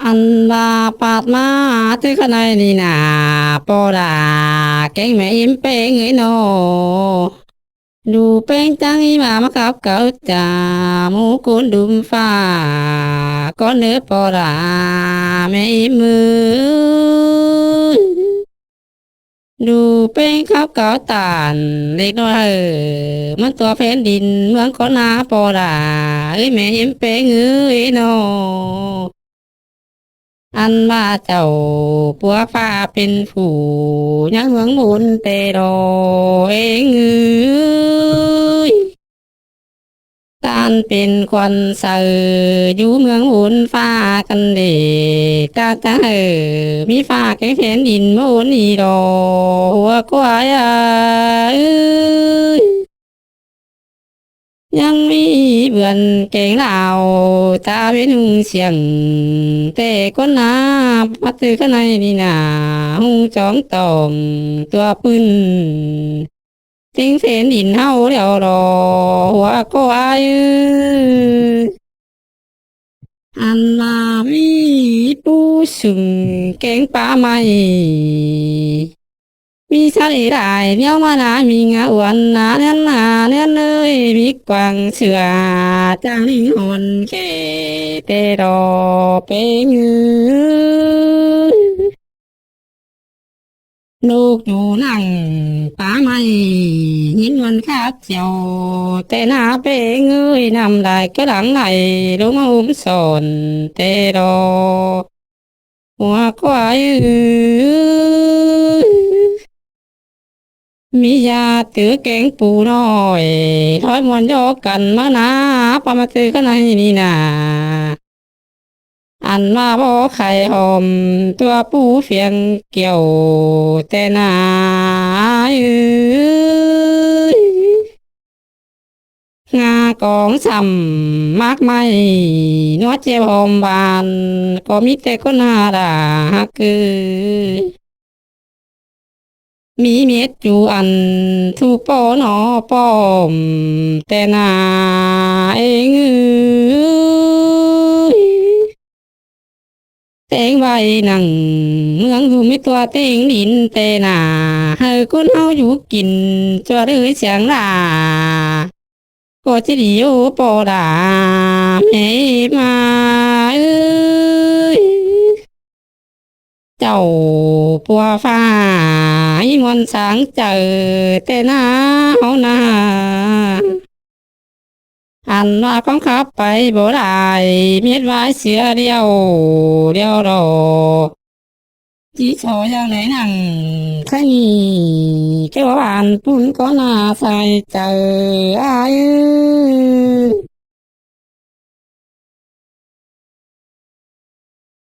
อันดาปาดมาที่ข้างในนี่นาปอดาแกงแม่อิ่มเป้งเอ้ยโนดูเป้งจังอีหมามากับเก่าจ่าหมูกุนดุมฟ้าก้อนเนื้อปอดาแม่อิ่มมือดูเป้งขับเก่าตานเล็กน้อยมันตัวแผ่นดินเมืองก้อนนาปอดาเอ้ยแม่อิ่มเป้งเอ้ยโน อันว่าเจ้าปัวฟ้าเป็นผู้ยังเมืองบุญเตโรเองเอ้ยการเป็นคนเสืออยู่เมืองบุญฟ้ากันเดจ้ามีฟ้าแก่แผ่นดินบุญอีโรหัวกวายเอ้ย ยังมีเบื่อนเก่งเหล่าตาเป็นหงเสียงแต่ก็นาพัดตือข้างในนี่นาหงจองตองตัวปืนทิ้งเส้นดินเฮาเดียวรอหัวก็อายอันลามีปูสึงเก่งป่าไม้ มีทะเลหลายเนี้ยวมานามีงาอ้วนนาเนียนนาเนียนเลยมีกวางเสือจางลิงหอนเคเตรอเปงืลูกอยู่นั่งป่าไม้หินวันคาบเจียวแต่หน้าเปงยนำลายก็หลังไหลลงมาอุ้มสอนเตรอหัวควายมียาตือแกงปูน้อยถอยมวนยกกันมานาปามาตือกันในนี่นาอันมาบ่ไข่หอมตัวปูเฟียงเกี่ยวแต่นาเอ้ยงากองซ้ำมากไม่นัวเจ็บหอมบานก็มีแต่คนหาด่าฮักคือ มีเม็ดอยู่อันถูกปอหนอป้อมแต่นาเองเอ้ยเตงไว้นั่งเมืองอยู่ไม่ตัวเตงดินแต่นาให้คนเฮาอยู่กินจัวเลยเสียงลาก็จะดีโอปอดาแม่มาเอ้ย เจ้าปัวฟ้าให้มนต์สางเจอแต่หน้าเฮานาอันว่าของขับไปบ่ได้เม็ดไว้เสือเดียวรอจีโชยังไหนนั่งใครแค่ว่าอ่านปุ่นก็น่าใส่เจออาย